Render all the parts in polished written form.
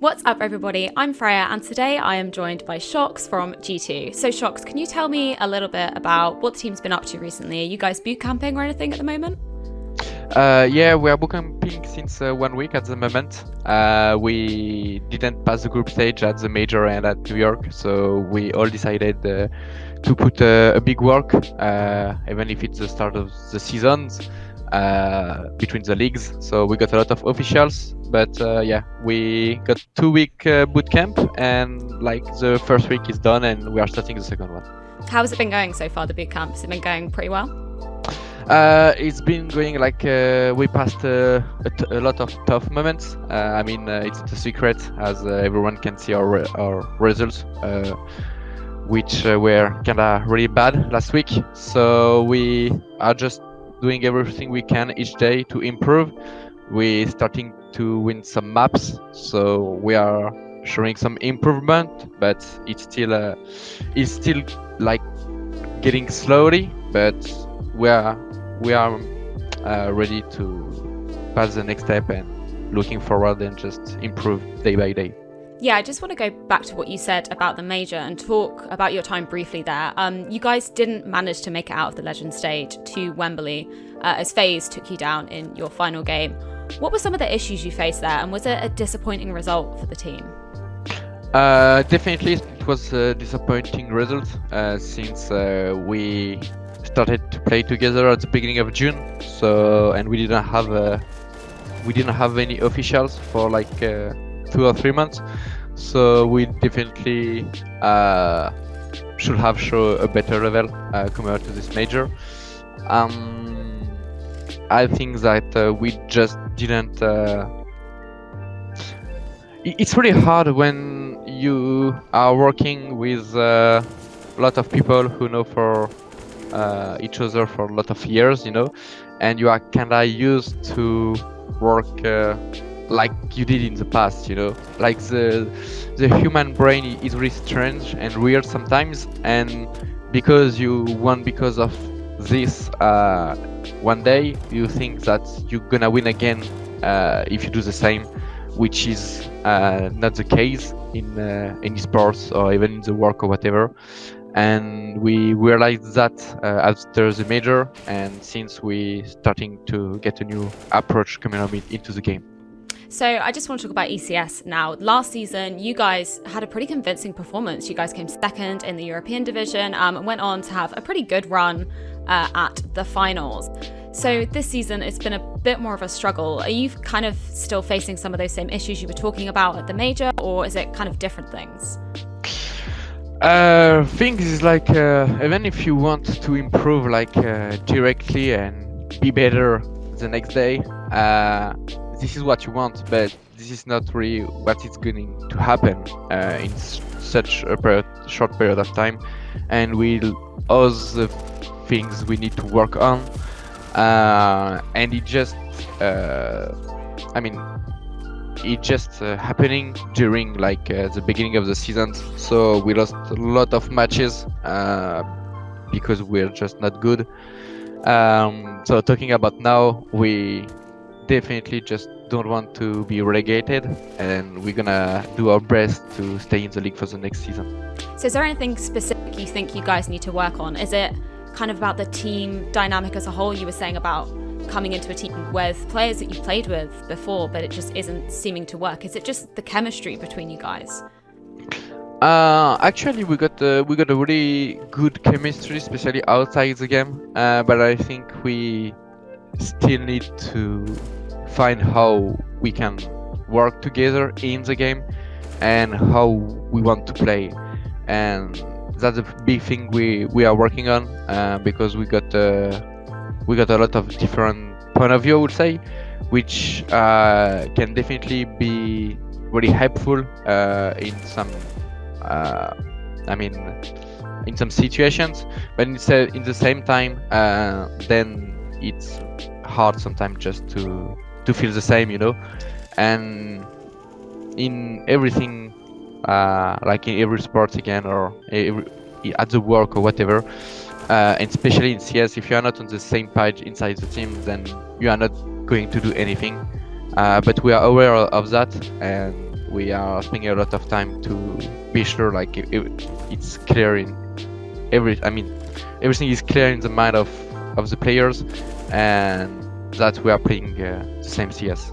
What's up, everybody? I'm Freya, and today I am joined by Shox from G2. So, Shox, can you tell me a little bit about what the team's been up to recently? Are you guys boot camping or anything at the moment? Yeah, we are boot camping since 1 week at the moment. We didn't pass the group stage at the major and at New York, so we all decided to put a big work, even if it's the start of the seasons, between the leagues. So we got a lot of officials, but yeah, we got 2 week boot camp, and like the first week is done, and we are starting the second one. How has it been going so far, the boot camp? Has it been going pretty well? It's been going like we passed a lot of tough moments. I mean, it's not a secret, as everyone can see our results, which were kinda really bad last week. So we are just doing everything we can each day to improve. We're starting to win some maps, so we are showing some improvement, but it's still like getting slowly, but we are ready to pass the next step and looking forward and just improve day by day. Yeah, I just want to go back to what you said about the major and talk about your time briefly there. You guys didn't manage to make it out of the Legend stage to Wembley as FaZe took you down in your final game. What were some of the issues you faced there, and was it a disappointing result for the team? Definitely, it was a disappointing result since we started to play together at the beginning of June. So, and we didn't have any officials for like 2 or 3 months. So we definitely should have shown a better level coming out to this major. I think that we just didn't. It's really hard when you are working with a lot of people who know for each other for a lot of years, you know, and you are kinda used to work like you did in the past, you know. Like the human brain is really strange and weird sometimes, and because you won because of this one day, you think that you're gonna win again if you do the same, which is not the case in any sports or even in the work or whatever. And we realized that after the major, and since we starting to get a new approach coming up into the game. So I just want to talk about ECS now. Last season, you guys had a pretty convincing performance. You guys came second in the European division and went on to have a pretty good run at the finals. So this season, it's been a bit more of a struggle. Are you kind of still facing some of those same issues you were talking about at the major, or is it kind of different things? Things is like even if you want to improve like directly and be better the next day, this is what you want, but this is not really what is going to happen in such a short period of time, and all the things we need to work on, and it just it just happening during like the beginning of the season. So we lost a lot of matches because we're just not good. So talking about now, we definitely just don't want to be relegated, and we're gonna do our best to stay in the league for the next season. So is there anything specific you think you guys need to work on? Is it kind of about the team dynamic as a whole? You were saying about coming into a team with players that you played with before, but it just isn't seeming to work. Is it just the chemistry between you guys? Actually, we got a really good chemistry, especially outside the game. But I think we still need to find how we can work together in the game and how we want to play. And that's a big thing we are working on, because we got a lot of different point of view, I would say, which can definitely be really helpful in some in some situations, but in the same time, then it's hard sometimes just to feel the same, you know. And in everything, like in every sport again, or at the work or whatever, and especially in CS, if you are not on the same page inside the team, then you are not going to do anything. But we are aware of that, and we are spending a lot of time to be sure like it's clear in everything is clear in the mind of the players, and that we are playing the same CS.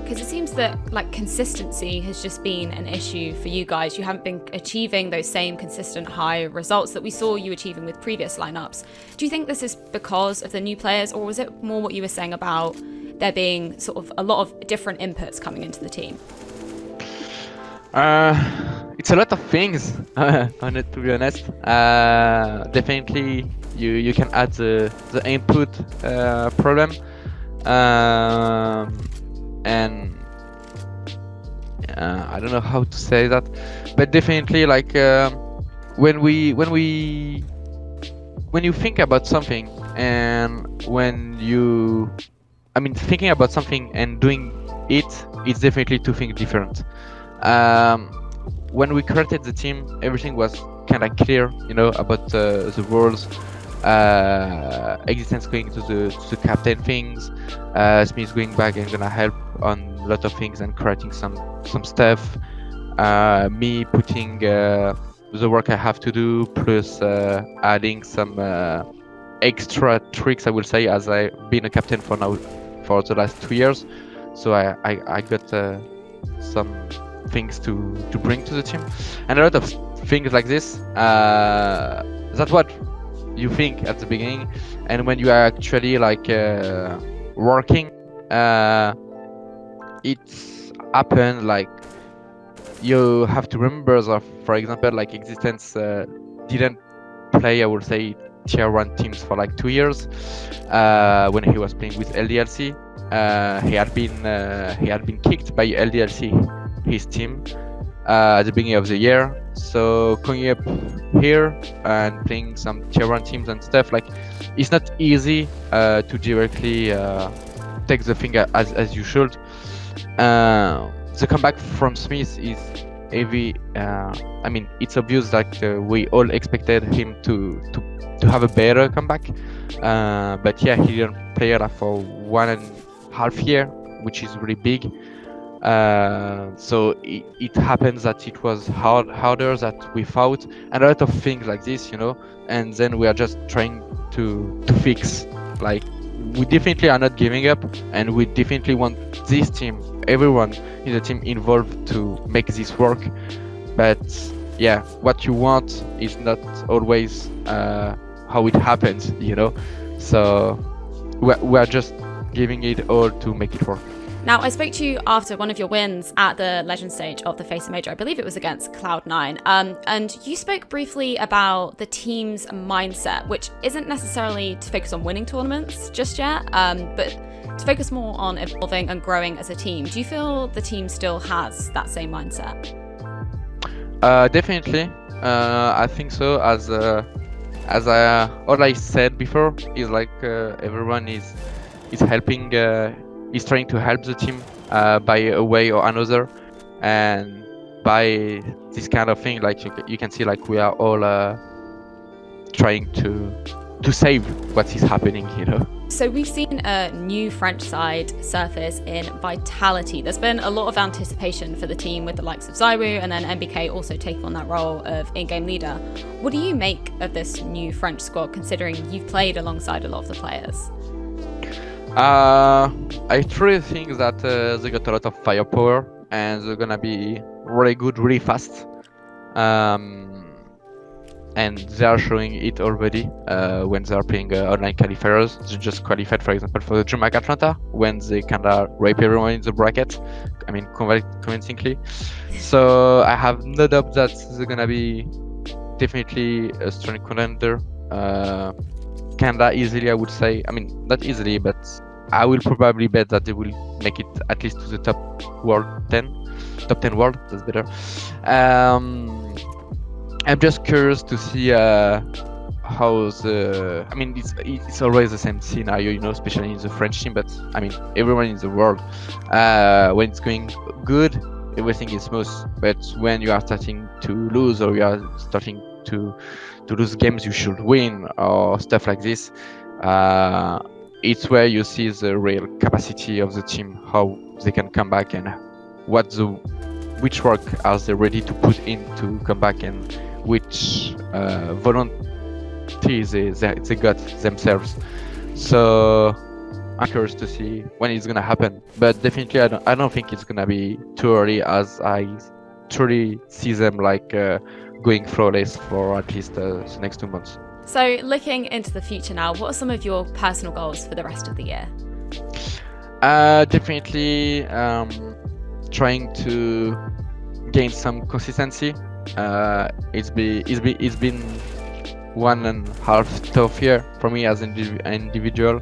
Because it seems that like consistency has just been an issue for you guys. You haven't been achieving those same consistent high results that we saw you achieving with previous lineups. Do you think this is because of the new players, or was it more what you were saying about there being sort of a lot of different inputs coming into the team? It's a lot of things, on it, to be honest. Definitely, you can add the input problem, and I don't know how to say that, but definitely like when you think about something, and thinking about something and doing it's definitely two things different. When we created the team, everything was kind of clear, about the roles, existence going to the captain things, Smith going back and gonna help on a lot of things and creating some stuff, me putting the work I have to do, plus adding some extra tricks, I will say, as I've been a captain for the last 2 years, so I got some things to bring to the team, and a lot of things like this. That's what you think at the beginning, and when you are actually like working, it's happened like you have to remember that, for example, like existence didn't play, I would say, tier 1 teams for like 2 years. When he was playing with LDLC, he had been kicked by LDLC, his team, at the beginning of the year. So coming up here and playing some tier 1 teams and stuff, like it's not easy to directly take the thing as you should. The comeback from Smith is heavy. It's obvious that we all expected him to have a better comeback, but yeah, he didn't play that for 1.5 years, which is really big. So it happens that it was harder that we thought, and a lot of things like this, and then we are just trying to fix. Like, we definitely are not giving up, and we definitely want this team, everyone in the team involved, to make this work. But yeah, what you want is not always how it happens, so we're just giving it all to make it work. Now, I spoke to you after one of your wins at the Legend stage of the FACEIT Major. I believe it was against Cloud9. And you spoke briefly about the team's mindset, which isn't necessarily to focus on winning tournaments just yet, but to focus more on evolving and growing as a team. Do you feel the team still has that same mindset? Definitely. I think so. As all I said before is like everyone is helping. Is trying to help the team by a way or another, and by this kind of thing, like you can see, like we are all trying to save what is happening, So we've seen a new French side surface in Vitality. There's been a lot of anticipation for the team with the likes of Zywu and then MBK also taking on that role of in-game leader. What do you make of this new French squad, considering you've played alongside a lot of the players? I truly think that they got a lot of firepower, and they're gonna be really good, really fast. And they are showing it already when they are playing online qualifiers. They just qualified, for example, for the DreamHack Atlanta, when they kinda rape everyone in the bracket. Convincingly. So I have no doubt that they're gonna be definitely a strong contender. Kinda easily, I would say. Not easily, but I will probably bet that they will make it at least to the top 10 world. That's better. I'm just curious to see how the. It's always the same scenario, especially in the French team. But everyone in the world, when it's going good, everything is smooth. But when you are starting to lose, or you are starting to lose games you should win, or stuff like this, it's where you see the real capacity of the team, how they can come back, and what the which work are they ready to put in to come back, and which volunteers they got themselves. So I'm curious to see when it's gonna happen, but definitely I don't think it's gonna be too early, as I truly see them like going flawless for at least the next 2 months. So looking into the future now, what are some of your personal goals for the rest of the year? Definitely trying to gain some consistency. It's been 1.5 tough year for me as an individual.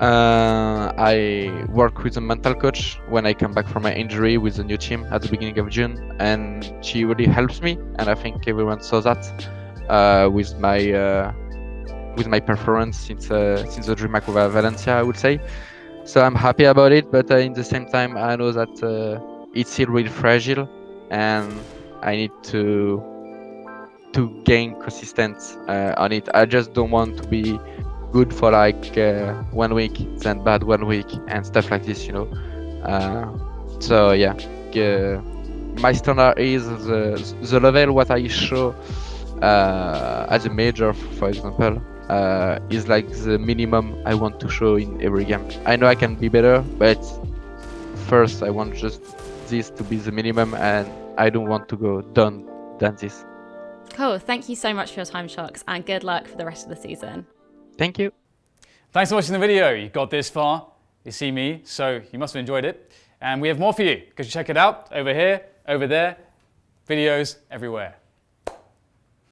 I work with a mental coach when I come back from my injury with the new team at the beginning of June, and she really helps me, and I think everyone saw that with my performance since the DreamHack with Valencia, I would say. So I'm happy about it, but in the same time I know that it's still really fragile, and I need to gain consistent on it. I just don't want to be good for like 1 week, then bad 1 week, and stuff like this, you know. So yeah, my standard is the level what I show as a major, for example, is like the minimum I want to show in every game. I know I can be better, but first I want just this to be the minimum, and I don't want to go down than this. Cool. Thank you so much for your time, Shox, and good luck for the rest of the season. Thank you. Thanks for watching the video. You got this far, you see me, so you must have enjoyed it. And we have more for you, because you check it out over here, over there, videos everywhere.